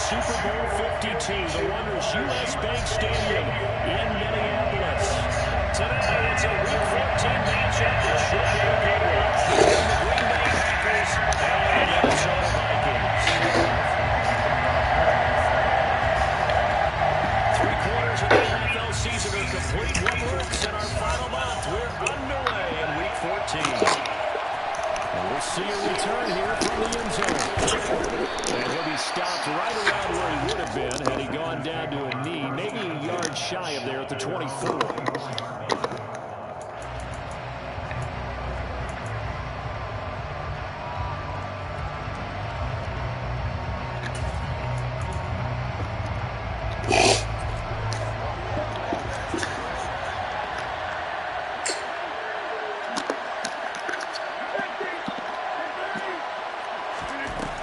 Super Bowl 52, the Wondrous U.S. Bank Stadium in Minneapolis. Today, it's a Week 14 matchup that should be a good one between the Green Bay Packers and the Minnesota Vikings. 3 quarters of the NFL season are complete. What works in our final month? We're underway in Week 14. And we'll see a return here from the end zone. And he'll be stopped right around where he would have been had he gone down to a knee, maybe a yard shy of there at the 24.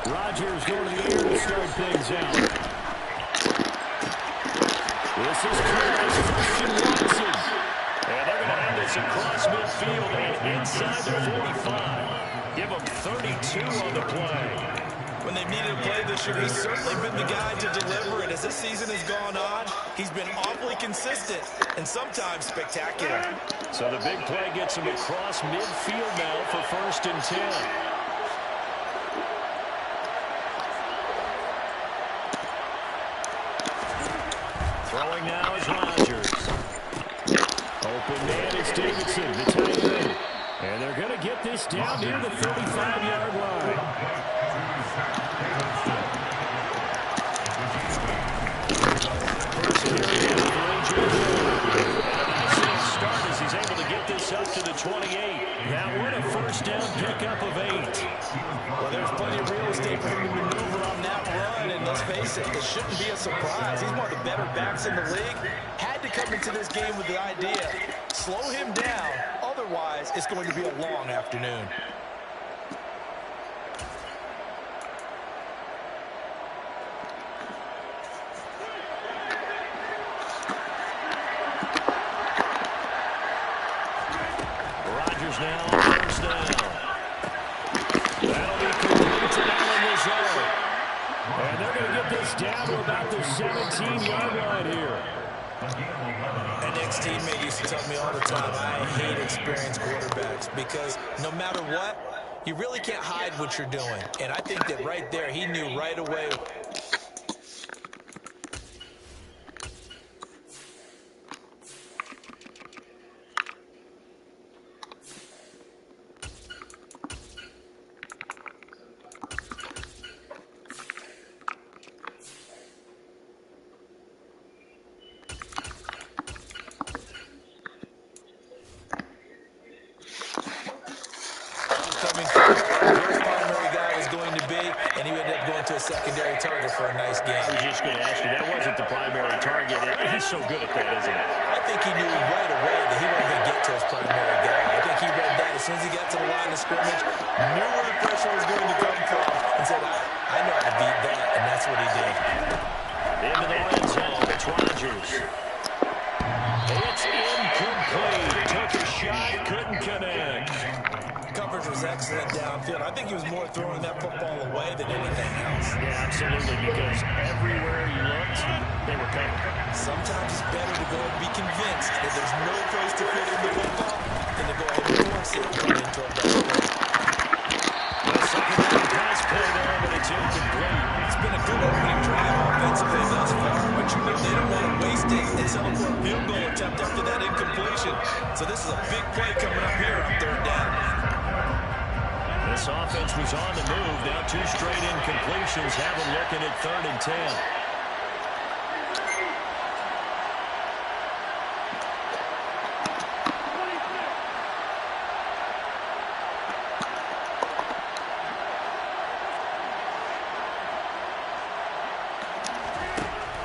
Rodgers going to the air to start things out. This is Christian Watson. And they're going to have this across midfield and inside the 45. Give them 32 on the play. When they've needed a play this year, he's certainly been the guy to deliver it. As this season has gone on, He's been awfully consistent and sometimes spectacular. So the big play gets him across midfield now for 1st and 10. Throwing now is Rodgers. Open man is Davidson, the tight end. And they're going to get this down near the 35-yard line. First carry down for A.J. Hill. And a nice little start as he's able to get this up to the 28. That one a first down pickup of 8. Well, there's plenty of real estate for him to maneuver on that run, and let's face it, it shouldn't be a surprise. He's one of the better backs in the league. Had to come into this game with the idea, slow him down, otherwise it's going to be a long afternoon. Rodgers now, first down. That'll be complete to Allen Lazard. And they're going to get this down to about the 17-yard line here. An ex-teammate used to tell me all the time, I hate experienced quarterbacks because no matter what, you really can't hide what you're doing. And I think that right there, he knew right away. Secondary target for a nice game. I was just going to ask you, that wasn't the primary target. He's so good at that, isn't he? I think he knew right away that he wasn't going to get to his primary guy. I think he read that as soon as he got to the line of scrimmage, knew where the pressure was going to come from, and said, I know how to beat that, and that's what he did. Into the red zone, it's Rodgers. It's incomplete. Took a shot, couldn't connect. Coverage was excellent downfield. I think he was more throwing that football away than anything else. Yeah, absolutely, because everywhere he looked, they were covered. Sometimes it's better to go and be convinced that there's no place to fit in the football than to go ahead and force it and run into a better play. The second down pass play there, but it's incomplete. It's been a good opening drive offensively thus far, but you know they don't want to waste it and settle for a field goal attempt after that incompletion. So this is a big play coming up here on 3rd down. This offense was on the move. Now 2 straight incompletions have them looking at 3rd and 10.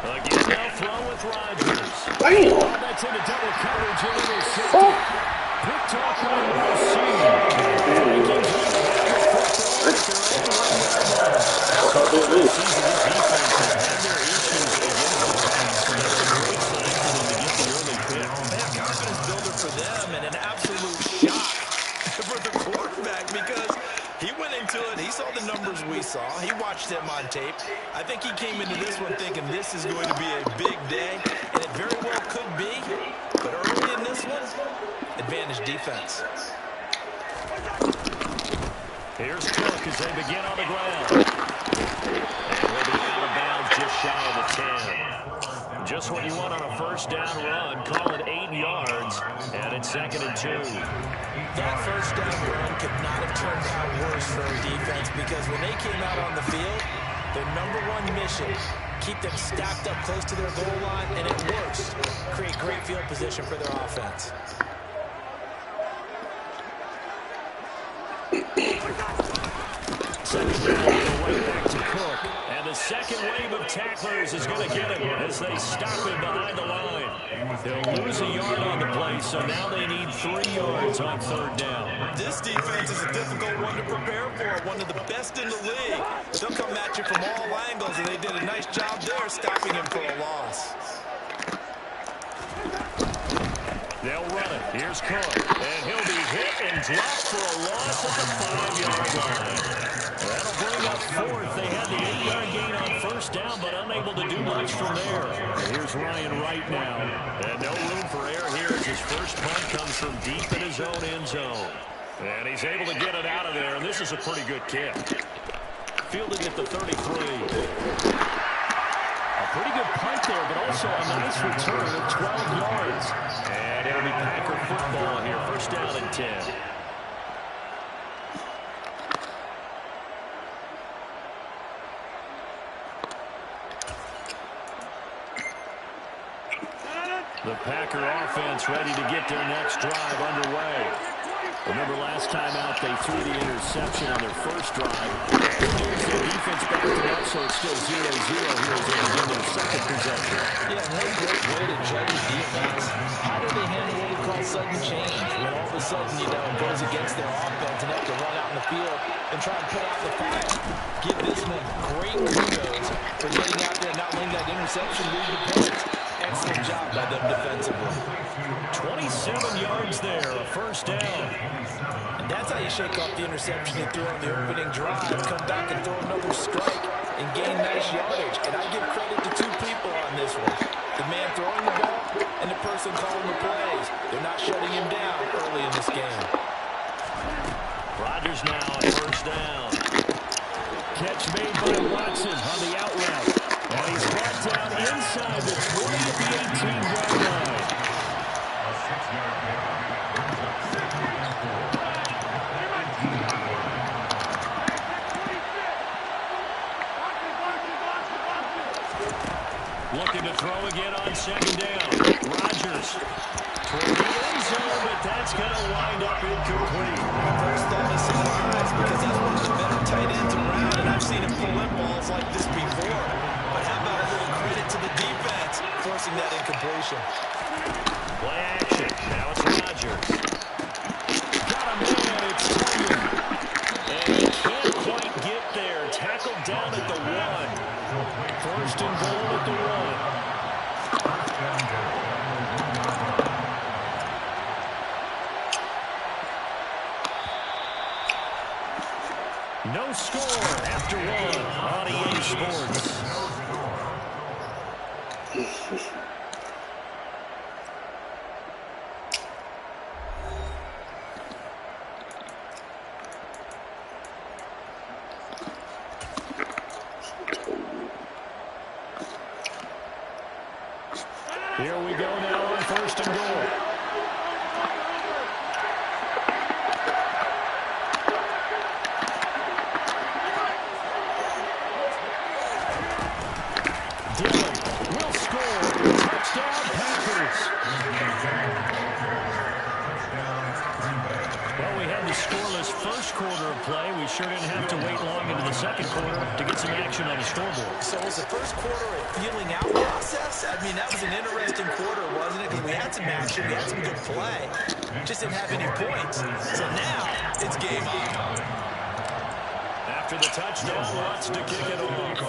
Again, now throw with Rodgers. Oh, that's into double coverage and intercepted. Picked off by Vikings. Confidence builder for them and an absolute shock for the quarterback because he went into it. He saw the numbers we saw. He watched them on tape. I think he came into this one thinking this is going to be a big day, and it very well could be. But early in this one, advantage defense. Here's Cook as they begin on the ground. And we'll be out of bounds just shy of the 10. Just what you want on a first down run. Call it 8 yards. And it's 2nd and 2. That first down run could not have turned out worse for a defense because when they came out on the field, their #1 mission, keep them stacked up close to their goal line, and at worst, create great field position for their offense. Second down, right back to Cook. And the second wave of tacklers is going to get him as they stop him behind the line. They'll lose a yard on the play, so now they need 3 yards on 3rd down. This defense is a difficult one to prepare for, one of the best in the league. They'll come at you from all angles, and they did a nice job there stopping him for a loss. They'll run it. Here's Cook. And he'll be hit and dropped for a loss at the 5-yard line. That'll bring up fourth. They had the 8-yard gain on first down, but unable to do much from there. And here's Ryan Wright now. And no room for error here as his first punt comes from deep in his own end zone. And he's able to get it out of there, and this is a pretty good kick. Fielding at the 33. A pretty good punt there, but also a nice return of 12 yards. And it'll be Packer football here. First down and 10. The Packer offense ready to get their next drive underway. Remember last time out they threw the interception on their first drive. Good news, their defense backed it up, so it's still 0-0 here as they begin their second possession. Yeah, no great way to judge a defense. How do they handle what we call sudden change? When all of a sudden, it goes against their offense and they have to run out in the field and try and put out the fire. Give this one great kudos for getting out there and not letting that interception lead the points. Excellent job by them defensively. 27 yards there, a first down. And that's how you shake off the interception he threw on the opening drive, come back and throw another strike and gain nice yardage. And I give credit to two people on this one. The man throwing the ball and the person calling the plays. They're not shutting him down early in this game. Rodgers now at first down. Catch made by Watson on the out route. And he's brought down inside the 20 at the 18-yard line. Looking to throw again on second down. Rodgers toward the end zone, but that's going to wind up incomplete. First thought is surprise because that's one of the better tight ends around, and I've seen him pull in balls like this before. But how about a little credit to the defense forcing that incompletion? Play action. Now it's Rodgers. Got a man. It's Tonyan. And he can't quite get there. Tackled down at the 1. First and goal at the 1. No score after 1 on EA Sports. Here we go now on first and goal. Dillon will score. Touchdown, Packers. Well, we had the scoreless first quarter of play. We sure didn't have to wait long into the second quarter to get some action on the scoreboard. So was the first quarter a feeling out process? I mean, that was an interesting quarter, wasn't it? Because we had some action, we had some good play. Just didn't have any points. So now it's game on. After the touchdown, wants to kick it off.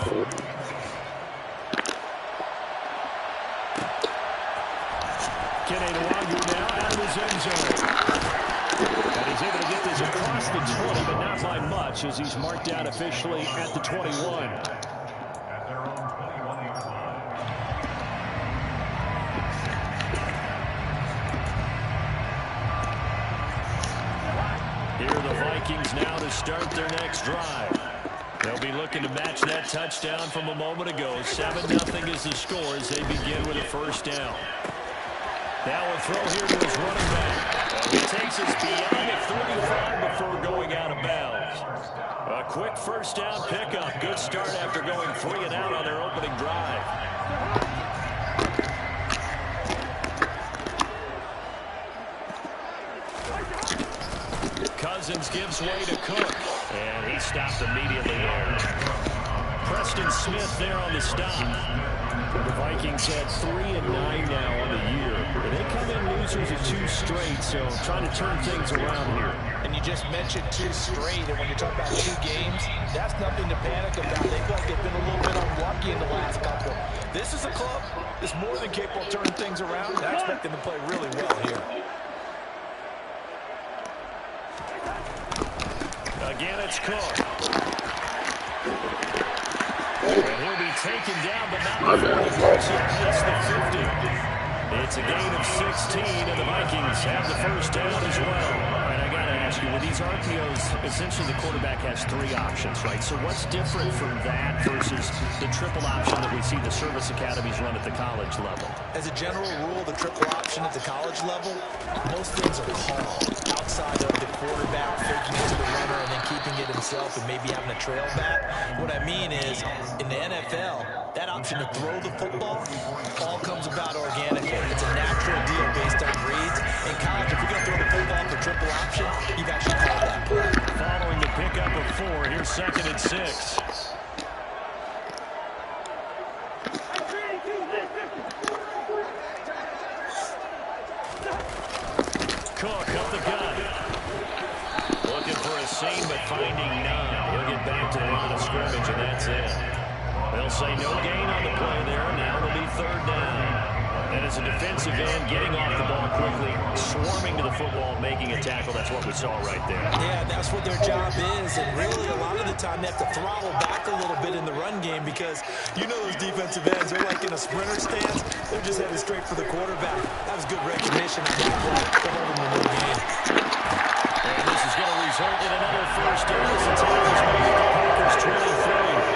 Kenny Nwangu now out of his end zone. And he's able to get this across the 20, but not by much as he's marked out officially at the 21. Here are the Vikings now to start their next drive. They'll be looking to match that touchdown from a moment ago. 7-0 is the score as they begin with a first down. Now a throw here to his running back. And he takes us beyond the 35 before going out of bounds. A quick first down pickup. Good start after going 3 and out on their opening drive. Cousins gives way to Cook. And he stopped immediately there. Preston Smith there on the stop. The Vikings had 3-9 now on the year. They come in losers of 2 straight, so trying to turn things around here. And you just mentioned 2 straight, and when you talk about 2 games, that's nothing to panic about. They feel like they've been a little bit unlucky in the last couple. This is a club that's more than capable of turning things around, and I expect them to play really well here. Again, it's Cook. And he'll be taken down, but not before he gets it past the 50. It's a gain of 16, and the Vikings have the first down as well. And I got to ask you, with these RPOs, essentially the quarterback has 3 options, right? So what's different from that versus the triple option that we see the service academies run at the college level? As a general rule, the triple option at the college level, most things are called outside of the quarterback faking it to the runner and then keeping it himself and maybe having a trail back. What I mean is, in the NFL, that option to throw the football all comes about organically. It's a natural deal based on reads. In college, if you're going to throw the football for triple option, you've actually called that play. Following the pickup of 4, here's 2nd and 6. Cook up the gun. Looking for a seam, but finding none. He'll get back to the line of scrimmage, and that's it. They'll say no gain on the play there. Now it'll be 3rd down. And as a defensive end, getting off the ball quickly, swarming to the football, making a tackle, that's what we saw right there. Yeah, that's what their job is. And really, a lot of the time, they have to throttle back a little bit in the run game because you know those defensive ends, they're like in a sprinter stance. They're just headed straight for the quarterback. That was good recognition on that play to hold them in the game. And this is going to result in another first down as the tackles make it the Packers 23.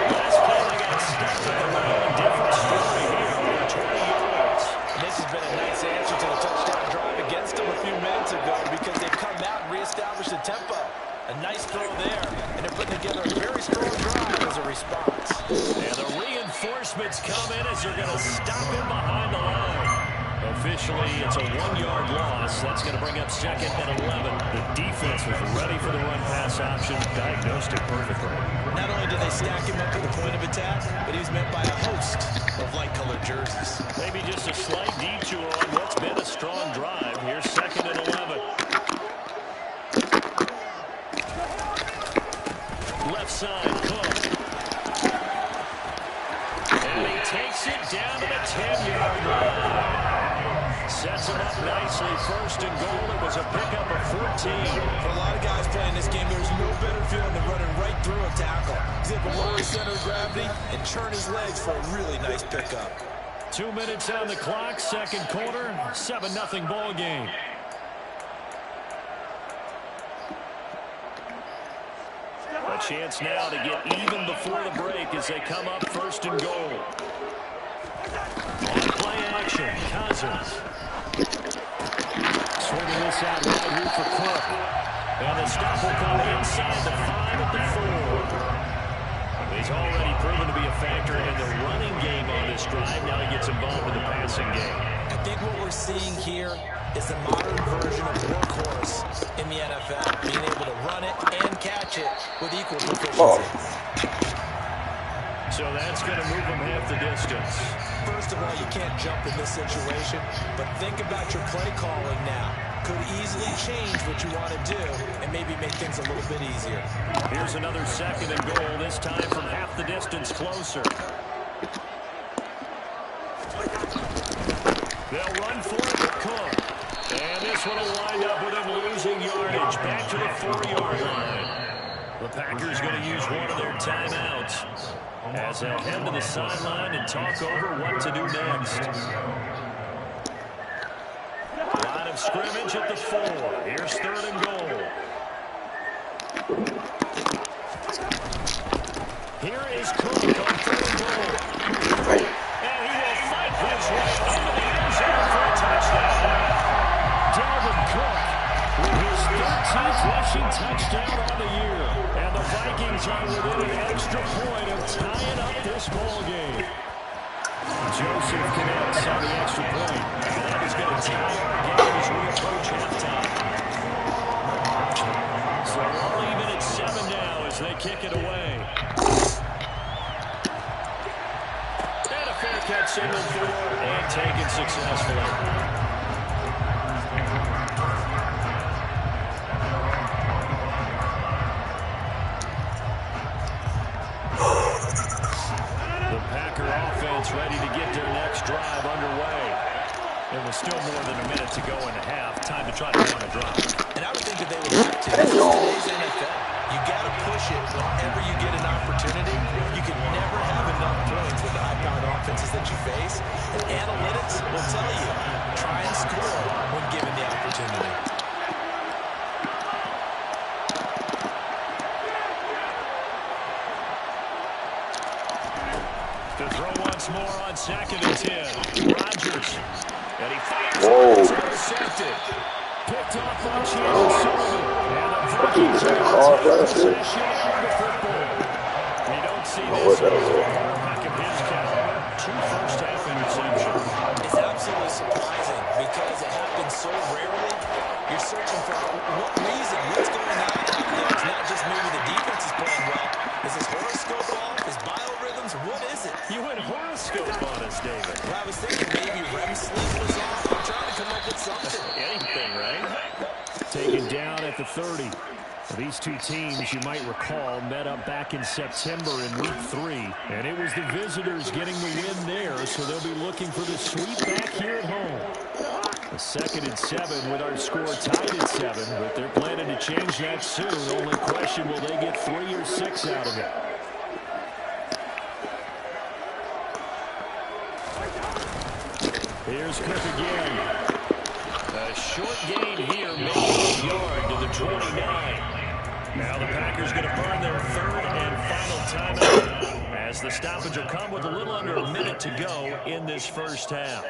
Last play, they got stuck at the line. Different story here, over 20 yards. And this has been a nice answer to the touchdown drive against them a few minutes ago because they've come out and reestablished the tempo. A nice throw there, and they're putting together a very strong drive as a response. And the reinforcements come in as they're going to stop him behind the line. Officially, it's a 1-yard loss. That's going to bring up 2nd and 11. The defense was ready for the run-pass option, diagnosed it perfectly. Not only did they stack him up at the point of attack, but he was met by a host of light-colored jerseys. Maybe just a slight detour on what's been a strong drive. Here's 2nd and 11. Left side, Cook. And he takes it down to the 10-yard line. Sets him up nicely. 1st and goal. It was a pickup of 14. For a lot of guys playing this game, there's no better feeling than running right through a tackle. He's able to lower his center of gravity and churn his legs for a really nice pickup. 2 minutes on the clock. 2nd quarter. 7-0 ball game. A chance now to get even before the break as they come up 1st and goal. On play action, Cousins. Swinging this out wide here for Cook. And the stop will come inside the 5 at the 4. He's already proven to be a factor in the running game on this drive. Now he gets involved in the passing game. I think what we're seeing here is the modern version of workhorse in the NFL, being able to run it and catch it with equal proficiency. So that's going to move him half the distance. First of all, you can't jump in this situation, but think about your play calling now. Could easily change what you want to do and maybe make things a little bit easier. Here's another 2nd and goal, this time from half the distance closer. They'll run for it with Cook. And this one will wind up with him losing yardage back to the 4-yard line. The Packers going to use one of their timeouts as they'll head to the sideline and talk over what to do next. Line of scrimmage at the 4. Here's 3rd and goal. Here is Cook on 3rd and goal. And he will fight his way into the end zone for a touchdown. Dalvin Cook with his 13th rushing touchdown on the year. And the Vikings are within an extra point of tying up this ball game. Joseph connects on the extra point. And that is going to tie our game as we approach halftime. So we're all even at 7 now as they kick it away. And a fair catch signaled for and taken successfully. Ready to get their next drive underway. There was still more than a minute to go in the half. Time to try to run a drive. And I would think that they would have to. This is today's NFL. You You got to push it whenever you get an opportunity. You can never have enough points with the high-powered offenses that you face. And analytics will tell you, try and score when given the opportunity. To throw once more on 2nd and 10. Rodgers. And he fires it. It's intercepted. Picked off by Chandler Sullivan. And the Vikings are going to take possession of the football. We don't see this as a quarterback of his caliber. 2 first-half interceptions. It's absolutely surprising because it happens so rarely. You're searching for what reason, what's going on out there. It's not just maybe the defense is playing well. Is his horoscope off? His biorhythms? What is it? You went horoscope on us, David. Well, I was thinking maybe REM sleep was off. I'm trying to come up with something. Anything, right? Taken down at the 30. These two teams, you might recall, met up back in September in Week 3. And it was the visitors getting the win there, so they'll be looking for the sweep back here at home. A 2nd and 7 with our score tied at 7, but they're planning to change that soon. Only question, will they get 3 or 6 out of it? Here's Cook again. A short gain here, maybe a yard to the 29. Now the Packers going to burn their 3rd and final timeout as the stoppage will come with a little under a minute to go in this first half.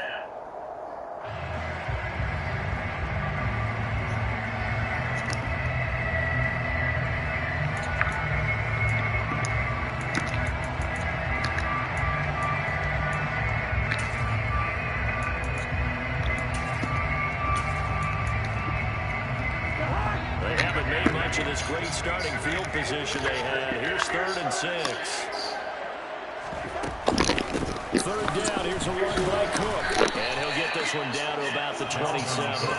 Of this great starting field position they had. Here's 3rd and 6. 3rd down. Here's a run by Cook. And he'll get this one down to about the 27.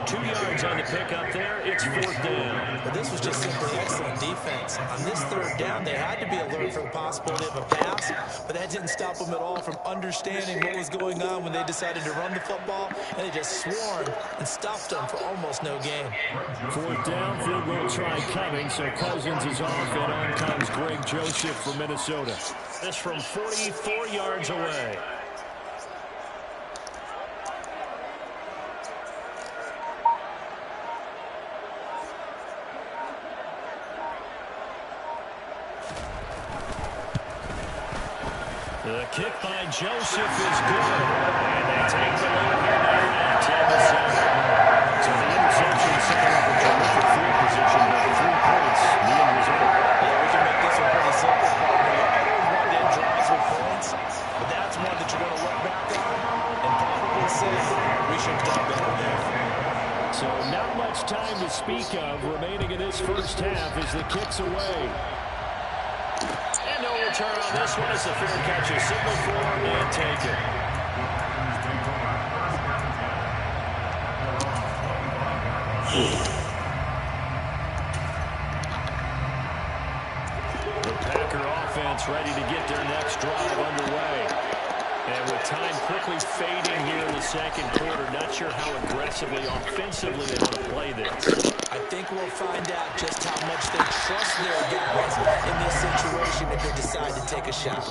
2 yards on the pickup there. It's 4th down. But this was just simply excellent defense. On this 3rd down, they had to be alert for the possibility of a pass, but that didn't stop them at all from understanding what was going on when they decided to run the football, and they just swarmed and stuffed them for almost no gain. 4th down, field goal try coming, so Cousins is off, and on comes Greg Joseph from Minnesota. This from 44 yards away. The kick by Joseph is good, and they take the lead here now at 10-7. So the interception set up a terrific field position, but 3 points, the end result. Yeah, we can make this one pretty simple. You always want to end drives with points, but that's one that you're going to look back on and probably say, we should have done better there. So not much time to speak of remaining in this first half as the kick's away. And no return on this one as the fair catch is signaled for and taken. The Packer offense ready to get their next drive underway. And with time quickly fading here in the 2nd quarter, not sure how aggressively, offensively they want to play this. I think we'll find out just how much they trust their guys in this situation if they decide to take a shot.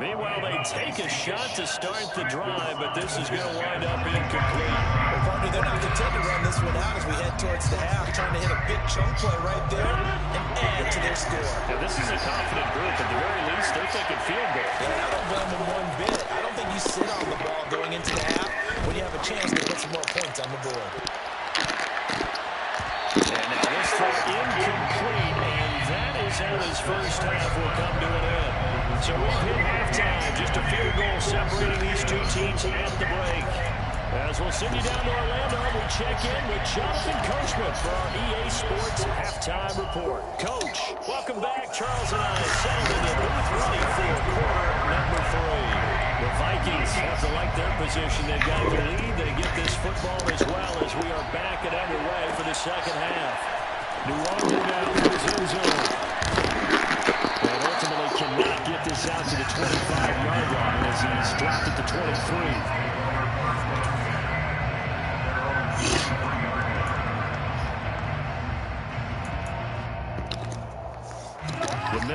Meanwhile, they take a shot to start the drive, but this is going to wind up incomplete. Well, partner, they're not content to run this one out as we head towards the half, trying to hit a big chunk play right there and add to their score. Now, this is a confident group. At the very least, they're thinking field goal. Yeah, I don't blame them one bit. I don't think you sit on the ball going into the half when you have a chance to put some more points on the board. And now this throw incomplete, and that is how this first half will come to an end. So we've hit halftime, just a field goal separating these two teams at the break. As we'll send you down to Orlando, we check in with Jonathan Coachman for our EA Sports Halftime Report. Coach, welcome back. Charles and I settled in the booth ready for quarter number 3. The Vikings have to like their position. They've got the lead. They get this football as well as we are back and underway for the second half. New Orleans now for his end zone. And ultimately cannot get this out to the 25-yard line as he's dropped at the 23.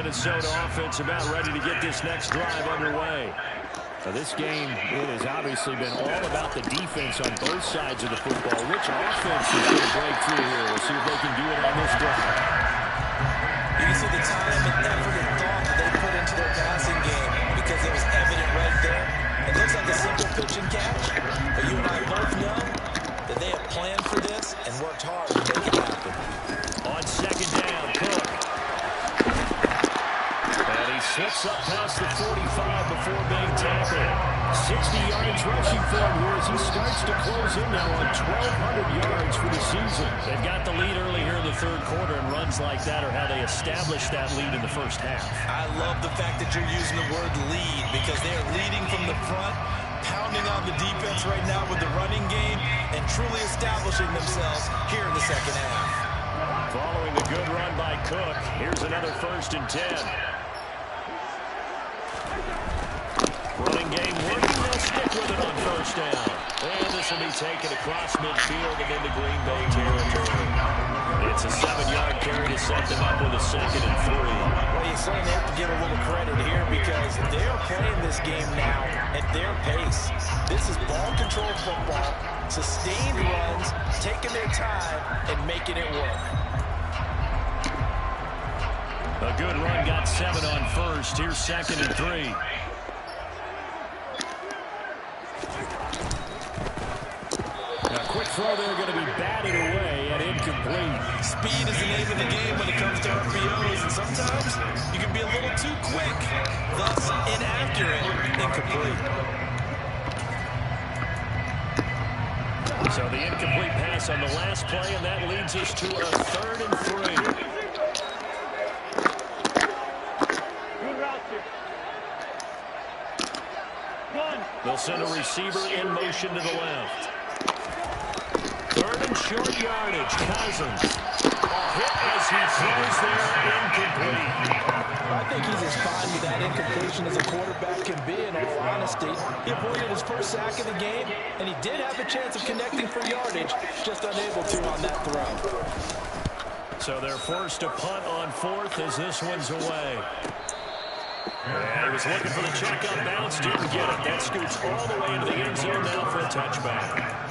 Minnesota offense about ready to get this next drive underway. Now this game, it has obviously been all about the defense on both sides of the football. Which offense is going to break through here? We'll see if they can do it on this drive. You can see the time and effort and thought that they put into their passing game because it was evident right there. It looks like a simple pitch and catch, but you and I both know that they have planned for this and worked hard to make it happen. On second down, Cook. And he slips up past the 45 before being tackled. 60 yards rushing for him here as he starts to close in now on 1,200 yards for the season. They've got the lead early here in the third quarter, and runs like that are how they established that lead in the first half. I love the fact that you're using the word lead because they are leading from the front, pounding on the defense right now with the running game, and truly establishing themselves here in the second half. Following the good run by Cook, here's another 1st and 10. Running game working, they'll stick with it on 1st down. And this will be taken across midfield and into Green Bay territory. It's a 7-yard carry to set them up with a 2nd and 3. Well, you certainly have to give a little credit here because they are playing this game now at their pace. This is ball control football, sustained runs, taking their time, and making it work. A good run got 7 on 1st. Here's 2nd and 3. Throw there going to be batted away and incomplete. Speed is the name of the game when it comes to RPOs, and sometimes you can be a little too quick, thus inaccurate, incomplete. So the incomplete pass on the last play, and that leads us to a 3rd and 3. Good route here. They'll send a receiver in motion to the left. 3rd and short yardage. Cousins. Hit as he throws there, incomplete. I think he's as fine with that incompletion as a quarterback can be, in all honesty. He avoided his first sack of the game, and he did have a chance of connecting for yardage, just unable to on that throw. So they're forced to punt on 4th as this one's away. And he was looking for the check on bounce, didn't get it. That scoots all the way into the end zone now for a touchback.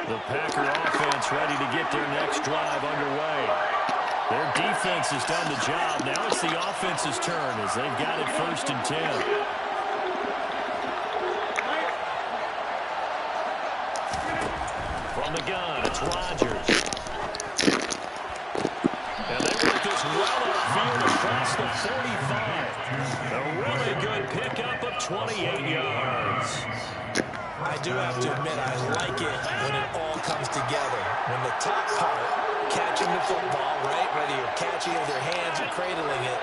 The Packer offense ready to get their next drive underway. Their defense has done the job. Now it's the offense's turn as they've got it 1st and 10. From the gun, it's Rodgers. And they work this well upfield across the 45. A really good pickup of 28 yards. I do have to admit, I like it when it all comes together. When the top part, catching the football, right, whether you're catching it with your hands or cradling it,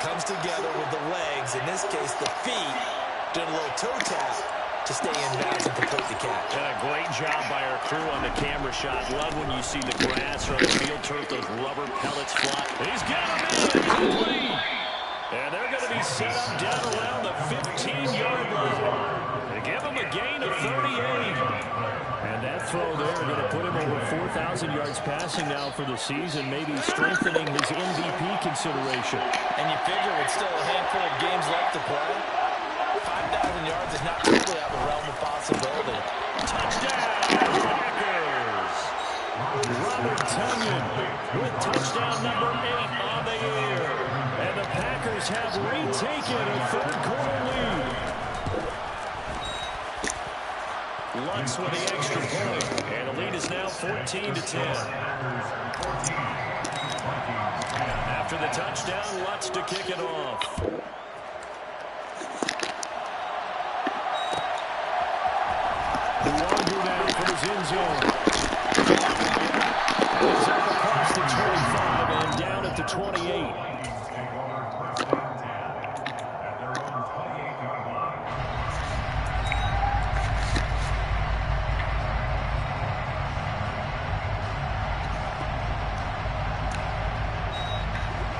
comes together with the legs, in this case the feet, doing a little toe tap to stay in bounds and complete the catch. And a great job by our crew on the camera shot. Love when you see the grass or the field turf, those rubber pellets fly. He's got him in, complete. And they're going to be set up down around the 15-yard line. Give him a gain of 38. And that throw there going to put him over 4,000 yards passing now for the season, maybe strengthening his MVP consideration. And you figure with still a handful of games left to play, 5,000 yards is not really out of the realm of possibility. Touchdown, Packers! Robert Tonyan with touchdown number 8 on the year. And the Packers have retaken a third-quarter lead. Lutz with the extra point, and the lead is now 14-10. After the touchdown, Lutz to kick it off. Longer now from his end zone. He's up across the 25 and down at the 28.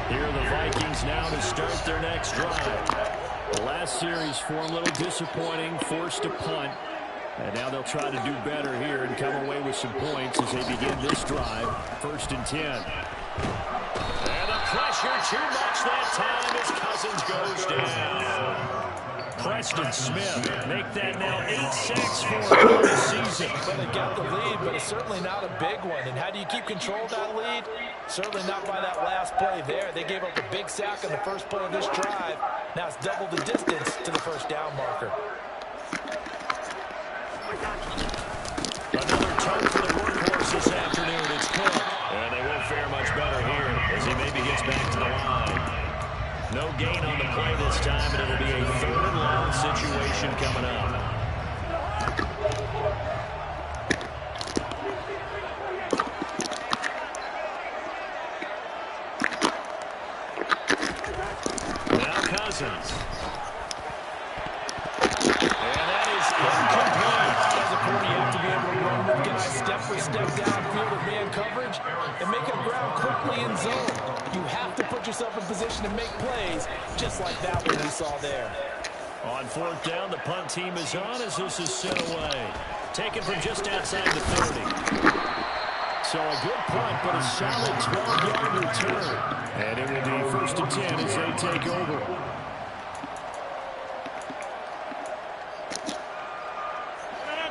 Here are the Vikings now to start their next drive. The last series for them a little disappointing, forced to punt. And now they'll try to do better here and come away with some points as they begin this drive. 1st and 10. And the pressure too much that time as Cousins goes down. Preston Smith make that now 8 sacks for him this season. Well, they got the lead, but it's certainly not a big one. And how do you keep control of that lead? Certainly not by that last play there. They gave up a big sack on the first play of this drive. Now it's double the distance to the first down marker. Another turn for the workhorse this afternoon. It's Cook. And they won't fare much better here as he maybe gets back to the line. No gain on the play this time, and it'll be a 3rd and long situation coming up. Now Cousins. And that is incomplete. As a corner, you have to be able to run with guys step for step downfield with man coverage and make up ground quickly in zone. You have to put yourself in position to make plays, just like that one we saw there. On 4th down, the punt team is on as this is sent away. Taken from just outside the 30. So a good punt, but a solid 12-yard return. And it will be 1st and 10 as they take over.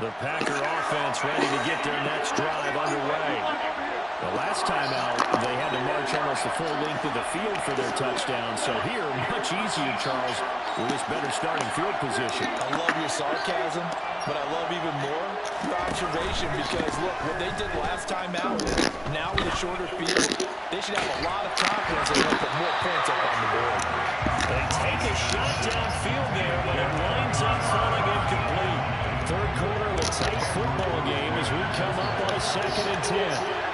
The Packer offense ready to get their next drive underway. The last time out, they had to march almost the full length of the field for their touchdown. So here, much easier, Charles, with this better starting field position. I love your sarcasm, but I love even more your observation because, look, what they did last time out, now with a shorter field, they should have a lot of confidence that they'll put more points up on the board. They take a shot downfield there, but it winds up falling incomplete. 3rd quarter of a tight football game as we come up on a 2nd and 10.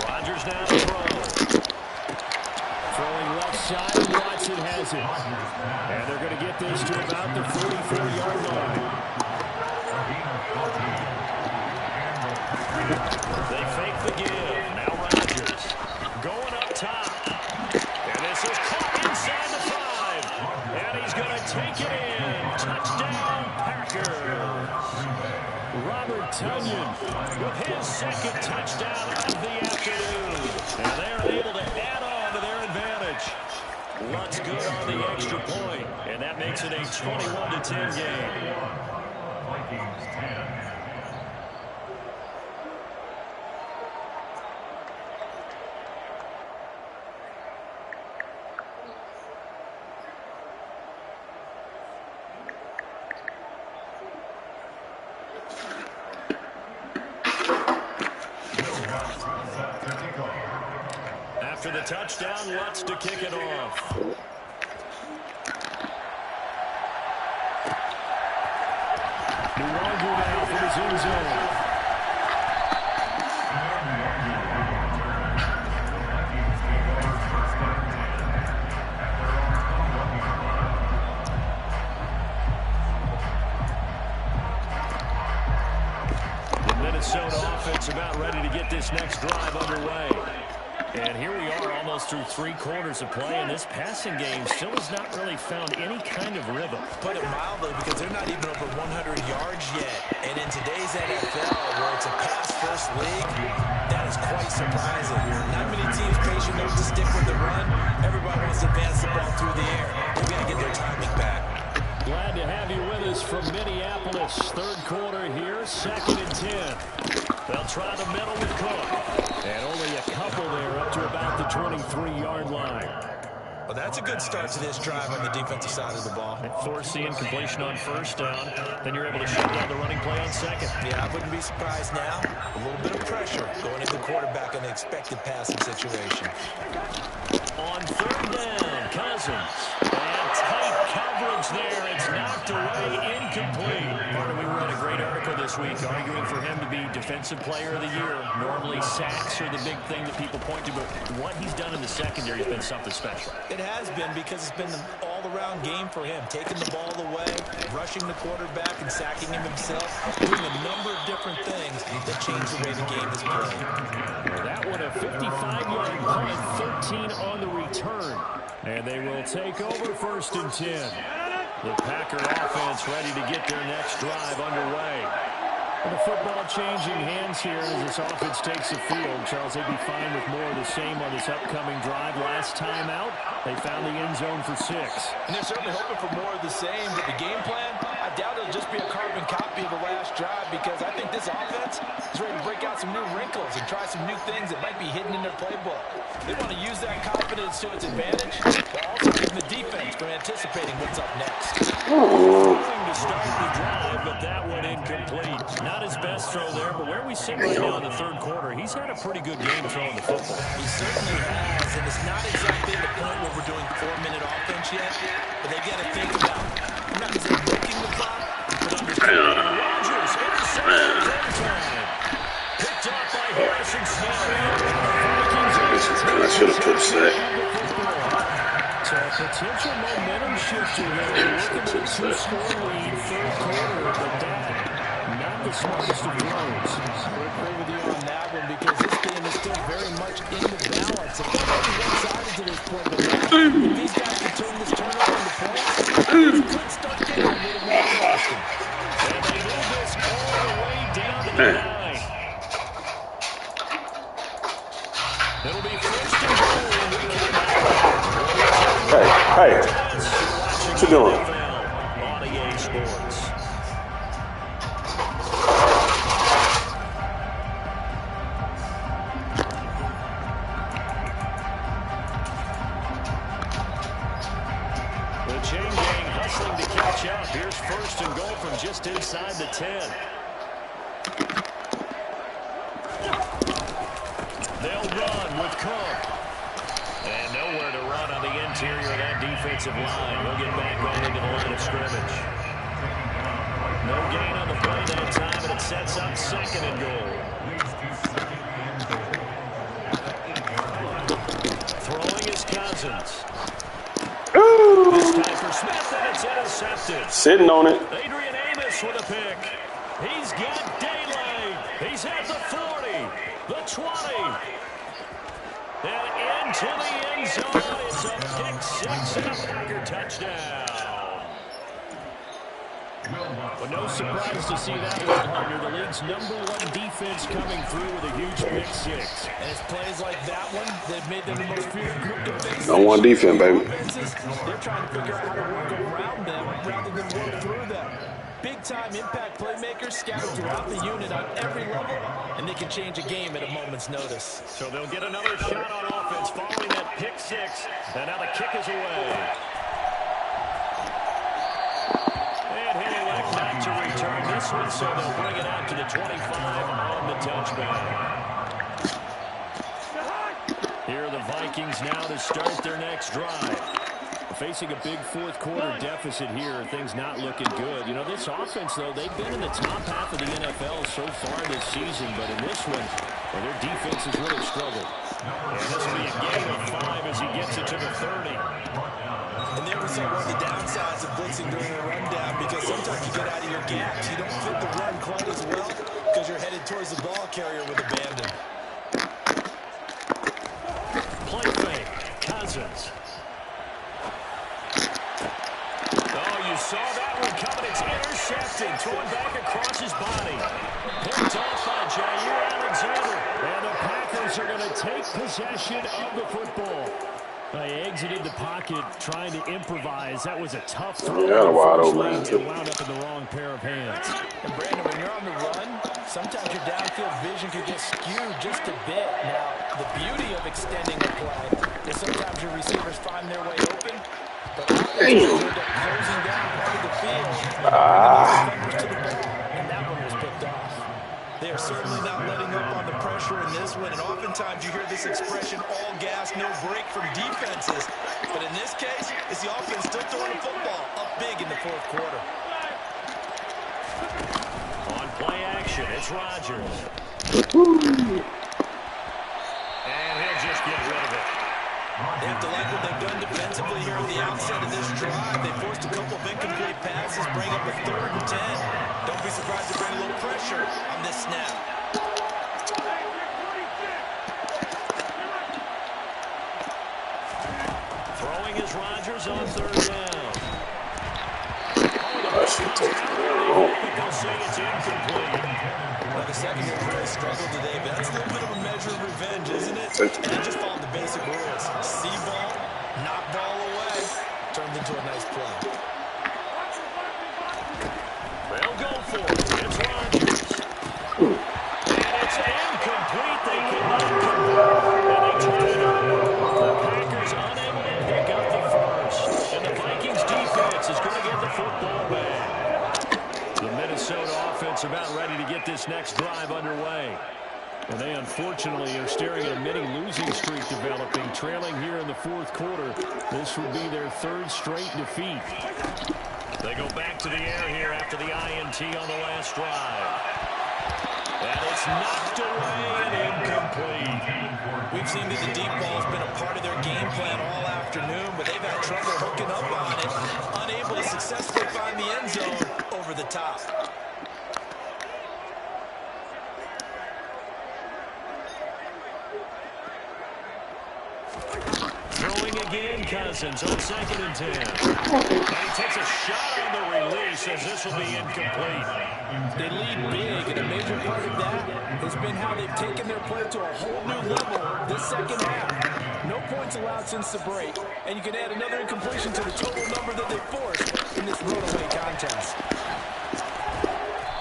Rodgers now to throw. Throwing left side, and Watson has it. And they're going to get this to about the 44-yard line. They fake the give. Now Rodgers going up top. And this is caught inside the 5. And he's going to take it in. Touchdown, Packers. Robert Tonyan with his 2nd touchdown of the afternoon. And they're able to add on to their advantage. Lutz good on the extra point, and that makes it a 21-10 game. Vikings 10. After the touchdown, Lutz to kick it off. Nuwagu now for his end zone. The Minnesota offense about ready to get this next drive underway. And here we are almost through 3 quarters of play, and this passing game still has not really found any kind of rhythm. Put it mildly, because they're not even over 100 yards yet. And in today's NFL, where it's a pass-first league, that is quite surprising. Not many teams patient enough to stick with the run. Everybody wants to advance the ball through the air. They've got to get their timing back. Glad to have you with us from Minneapolis. 3rd quarter here, 2nd and 10. They'll try the middle with Cook. And only a couple there up to about the 23-yard line. Well, that's a good start to this drive on the defensive side of the ball. Force the incompletion on 1st down. Then you're able to shut down the running play on 2nd. Yeah, I wouldn't be surprised now. A little bit of pressure going into the quarterback in the expected passing situation. On 3rd down, Cousins. And tight coverage there. It's knocked away, incomplete. Pardon, we read a great article this week arguing for him to be Defensive Player of the Year. Normally sacks are the big thing that people point to, but what he's done in the secondary has been something special. It has been, because it's been an all-around game for him. Taking the ball away, rushing the quarterback, and sacking him himself. Doing a number of different things that change the way the game is played. Well, that one a 55-yard punt, 13 on the return. And they will take over 1st and 10. The Packer offense ready to get their next drive underway. And the football changing hands here as this offense takes the field. Charles, they'd be fine with more of the same on this upcoming drive. Last time out, they found the end zone for 6. And they're certainly hoping for more of the same, but the game plan, I doubt it'll just be a carbon copy of the last drive because I think this offense is ready to break out some new wrinkles and try some new things that might be hidden in their playbook. They want to use that confidence to its advantage, but also give the defense from anticipating what's up next. Throwing to start the drive, but that one incomplete. Not his best throw there, but where we sit right now in the third quarter, he's had a pretty good game throwing the football. He certainly has, and it's not exactly the point where we're doing 4-minute offense yet, but they got to think about, I'm not going to say milking the clock, but understanding Rodgers intercepted overtime. Picked off by Harrison Smith. I should have put sack. So a potential momentum shifter there. Looking at a 2-score lead, third quarter, but that, not the smartest of throws. I would agree with you on that one because this game is still very much in the balance. It's already one-sided to this point, but now, if these guys can turn this turnover into points, it could start getting a little more interesting. And they move this all the way down to the 9. It'll be first and goal when we come back. Hey, what you doing? On EA Sports. The chain gang hustling to catch up. Here's first and goal from just inside the 10. They'll run with Cook. And nowhere to run on the interior of that defensive line. We'll get back on into the line of scrimmage. No gain on the play that time, and it sets up second and goal. Throwing is Cousins. This time for Smith, and it's intercepted. Sitting on it. Adrian Amos with a pick. He's got daylight. He's at the 40, the 20. And into the end zone. It's a pick 6 and a Packer touchdown. Well, no surprise to see that one, partner. The league's #1 defense coming through with a huge pick 6. And it's plays like that one that made them the most feared group defense. No one defense, baby. They're trying to figure out how to work around them rather than work through them. Big-time impact playmakers scattered throughout the unit on every level, and they can change a game at a moment's notice. So they'll get another shot on offense following that pick 6. And now the kick is away. And he'll elect not to return this one, so they'll bring it out to the 25 on the touchback. Here are the Vikings now to start their next drive. Facing a big fourth quarter deficit here, things not looking good. You know, this offense, though, they've been in the top half of the NFL so far this season, but in this one, well, their defense has really struggled. And this will be a gain of 5 as he gets it to the 30. And there we saw one of the downsides of blitzing during a rundown because sometimes you get out of your gaps. You don't fit the run quite as well because you're headed towards the ball carrier with abandon. Play fake. Cousins. You saw that one coming. It's intercepted. Thrown back across his body. Picked off by Jair Alexander. And the Packers are going to take possession of the football. They exited the pocket trying to improvise. That was a tough throw. Yeah, wide open. It wound up in the wrong pair of hands. And Brandon, when you're on the run, sometimes your downfield vision could get skewed just a bit. Now, the beauty of extending the play is sometimes your receivers find their way open. But closing down part of the field, and that one was picked off. They are certainly not letting up on the pressure in this one, and oftentimes you hear this expression, all gas, no break from defenses. But in this case, it's the offense still throwing the football up big in the fourth quarter. On play action, it's Rodgers. And he'll just get rid of it. They have to like what they've done defensively here at the outset of this drive. They forced a couple of incomplete passes, bring up a 3rd and 10. Don't be surprised to bring a little pressure on this snap. Throwing is Rodgers on 3rd down. And just followed the basic rules. See ball, knock ball away. Turned into a nice play. They'll go for it. It's Rodgers. And it's incomplete. They could not convert. And they try it over. The Packers unable to pick up the first. And the Vikings defense is going to get the football back. The Minnesota offense about ready to get this next drive underway. And they unfortunately are staring at a mini losing streak developing, trailing here in the fourth quarter. This would be their third straight defeat. They go back to the air here after the INT on the last drive. And it's knocked away and incomplete. We've seen that the deep ball has been a part of their game plan all afternoon, but they've had trouble hooking up on it, unable to successfully find the end zone over the top. Throwing again, Cousins on 2nd and 10. And he takes a shot on the release as this will be incomplete. They lead big, and a major part of that has been how they've taken their play to a whole new level this second half. No points allowed since the break, and you can add another incompletion to the total number that they forced in this runaway contest.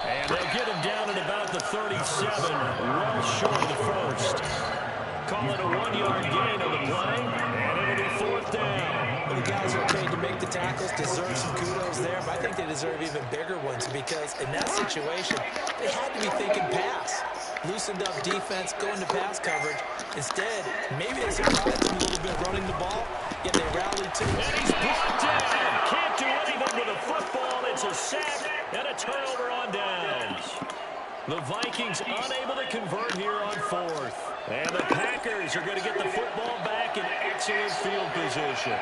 And they'll get him down at about the 37, well short of the first. Call it a 1-yard gain on the play, and it'll be 4th down. Well, the guys who are paid to make the tackles deserve some kudos there, but I think they deserve even bigger ones because in that situation, they had to be thinking pass. Loosened up defense, going to pass coverage. Instead, maybe they surprised him a little bit running the ball, yet they rallied too. And he's brought down. Can't do anything with a football. It's a sack and a turnover on downs. The Vikings unable to convert here on 4th. And the Packers are going to get the football back in excellent field position.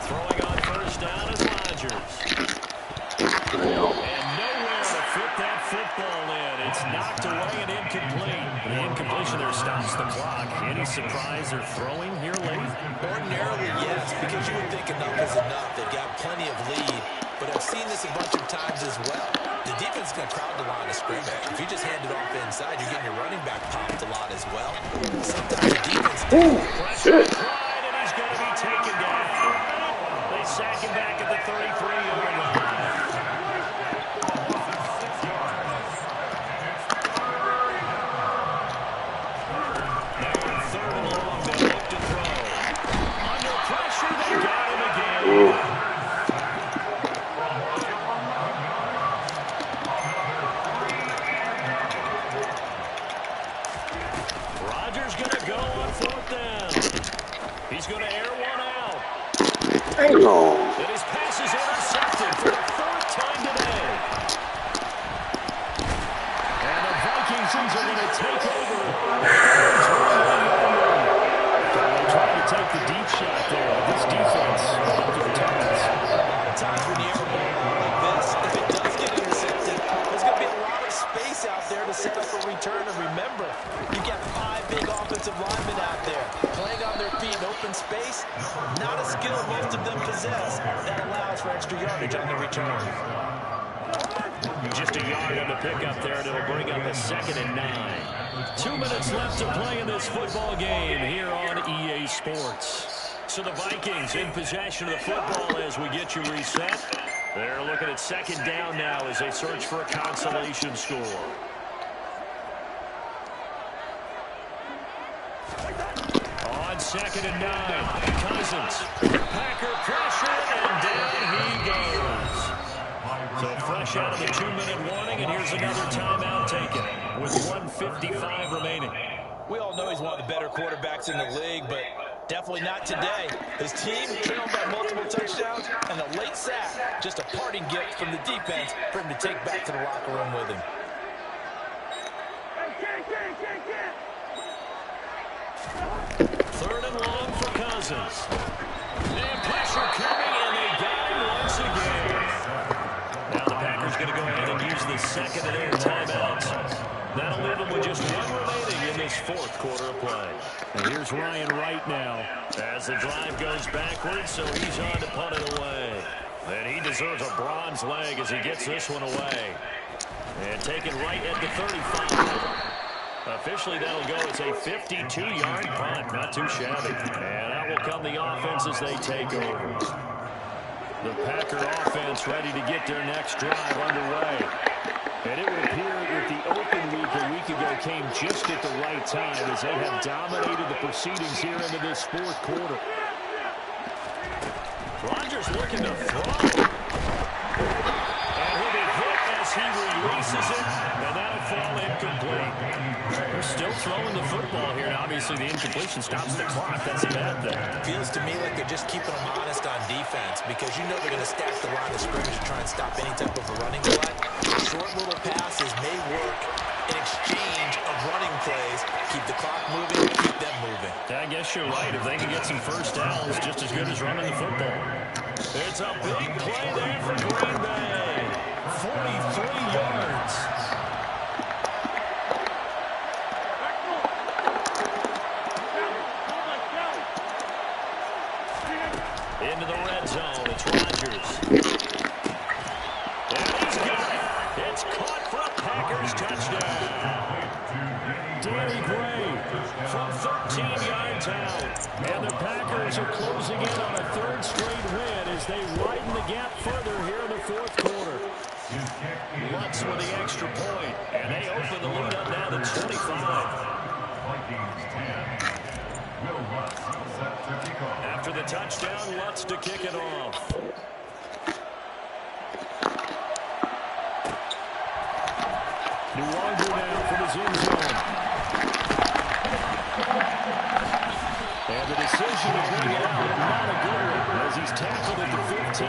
Throwing on 1st down is Rodgers. And nowhere to fit that football in. It's knocked away and incomplete. The incompletion there stops the clock. Any surprise they're throwing here late? Ordinarily, yes, because you would think enough is enough. They've got plenty of lead, but I've seen this a bunch of times as well. The defense is going to crowd the line of scrimmage. If you just hand it off inside, you're getting your running back popped a lot as well. Sometimes the defense Pressure applied, and he's going to be taken down. They sack him back at the 33-yard line. Now on 3rd and long, they look to throw. Under pressure, they got him again. Rodgers going to go on 4th down. He's going to air one out. Hang on. And his pass is intercepted for the 4th time today. And the Vikings are going to take over. They're trying to take the deep shot there, but this defense up to the targets. At times when you air a ball like this, if it does get intercepted, there's going to be a lot of space out there to set up a return. And remember, you've got 5 big offensive linemen out there playing on their feet in open space. Not a skill most of them possess. That allows for extra yardage on the return. Just a yard on the pickup there, and it'll bring up a 2nd and 9. 2 minutes left to play in this football game here on EA Sports. So the Vikings in possession of the football as we get you reset. They're looking at 2nd down now as they search for a consolation score. On 2nd and 9, Cousins. Packer pressure, and down he goes. So fresh out of the 2-minute warning, and here's another timeout taken with 1:55 remaining. We all know he's one of the better quarterbacks in the league, but definitely not today. His team trailed by multiple touchdowns, and a late sack, just a parting gift from the defense for him to take back to the locker room with him. Third and long for Cousins. And pressure coming, and they got him once again. Now the Packers going to go ahead and use the 2nd and 8 timeouts. That'll leave them with just 1 remaining in this 4th quarter of play. And here's Ryan Wright now as the drive goes backwards, so he's on to punt it away. And he deserves a bronze leg as he gets this one away. And taken right at the 35. Officially, that'll go as a 52-yard punt. Not too shabby. And out will come the offense as they take over. The Packer offense ready to get their next drive underway. And it would appear that the open week a week ago came just at the right time as they have dominated the proceedings here into this fourth quarter. Rodgers looking to throw. And he'll be hit as he releases it, and that'll fall incomplete. They're still throwing the football here, and obviously the incompletion stops the clock. That's a bad thing. Feels to me like they're just keeping them honest on defense because you know they're going to stack the line of scrimmage to try and stop any type of a running play. Short little passes may work in exchange of running plays. Keep the clock moving, keep them moving. I guess you're right. If they can get some first downs, just as good as running the football. It's a big play there for Green Bay. 43 yards. Into the red zone. It's Rodgers. And he's got it. It's caught for a Packers touchdown. Danny Gray from 13 yards out. And the Packers are closing in on a third straight win as they widen the gap further here in the fourth quarter. Lutz with the extra point. And they open the lead up now to 25. After the touchdown, Lutz to kick it off. Nuwanger now from his end zone. And the decision to bring it out, not a good one, as he's tackled at the 15.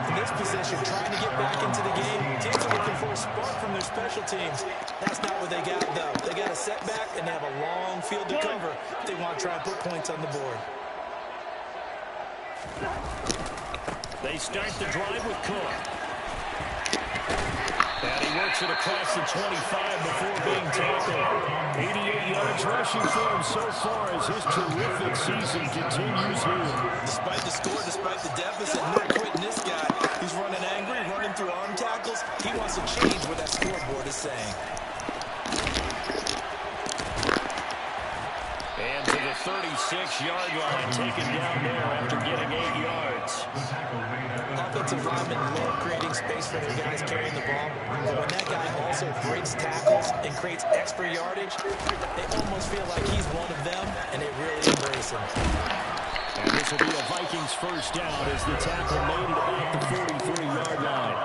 In this position, trying to get back into the game, teams are looking for a spark from their special teams. That's not what they got, though. They got a setback, and they have a long field to cover if they want to try and put points on the board. They start the drive with Cook. And he works it across the 25 before being tackled. 88 yards rushing for him so far as his terrific season continues here. Despite the score, despite the deficit, no quitting this guy. He's running angry, running through arm tackles. He wants to change what that scoreboard is saying. And to the 36-yard line, taken down there after getting 8 yards. Offensive linemen love creating space for their guys carrying the ball. But when that guy also breaks tackles and creates extra yardage, they almost feel like he's one of them, and they really embrace him. And this will be a Vikings first down as the tackle made it about the 43-yard line.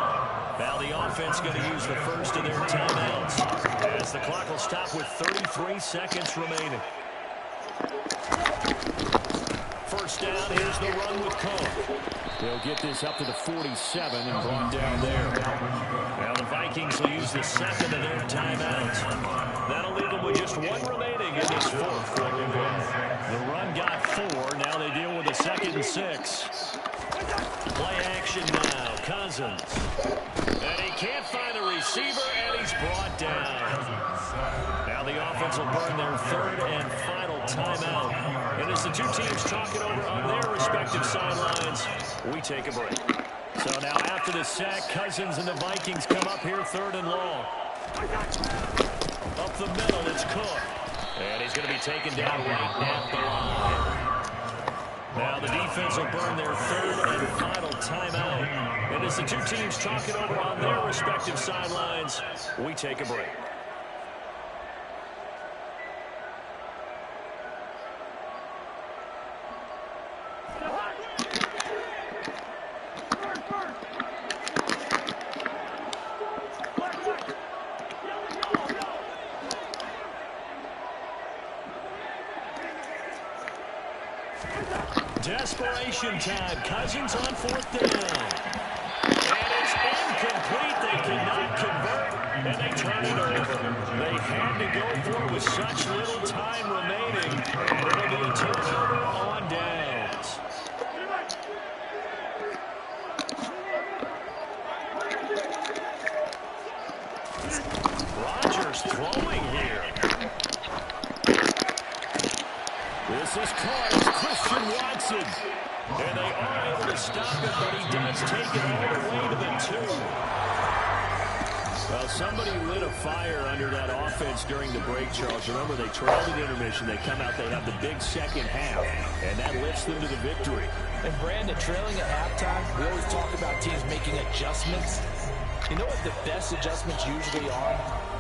Now the offense going to use the first of their timeouts as the clock will stop with 33 seconds remaining. First down, here's the run with Cook. They'll get this up to the 47 and brought down there. Now the Vikings will use the second of their timeouts. That'll leave them with just one remaining in this fourth quarter. The run got 4. Now they deal with a 2nd and 6. Play action now. Cousins. And he can't find the receiver, and he's brought down. Now the offense will burn their 3rd and final timeout. And as the two teams talk it over on their respective sidelines, we take a break. So now after the sack, Cousins and the Vikings come up here 3rd and long. Up the middle, it's Cook. And he's going to be taken down right at the line. Now the defense will burn their 3rd and final timeout. And as the two teams talk it over on their respective sidelines, we take a break. Desperation time. Cousins on 4th down. And it's incomplete. They cannot convert, and they turn it over. They had to go for it with such little time remaining. And it'll be a turnover on downs. Rodgers throwing here. This is caught. It's Christian Watson. And they are able to stop it, but he does take it all the way to the 2. Well, somebody lit a fire under that offense during the break, Charles. Remember, they trailed at intermission. They come out, they have the big second half, and that lifts them to the victory. And Brandon, trailing at halftime, we always talk about teams making adjustments. You know what the best adjustments usually are?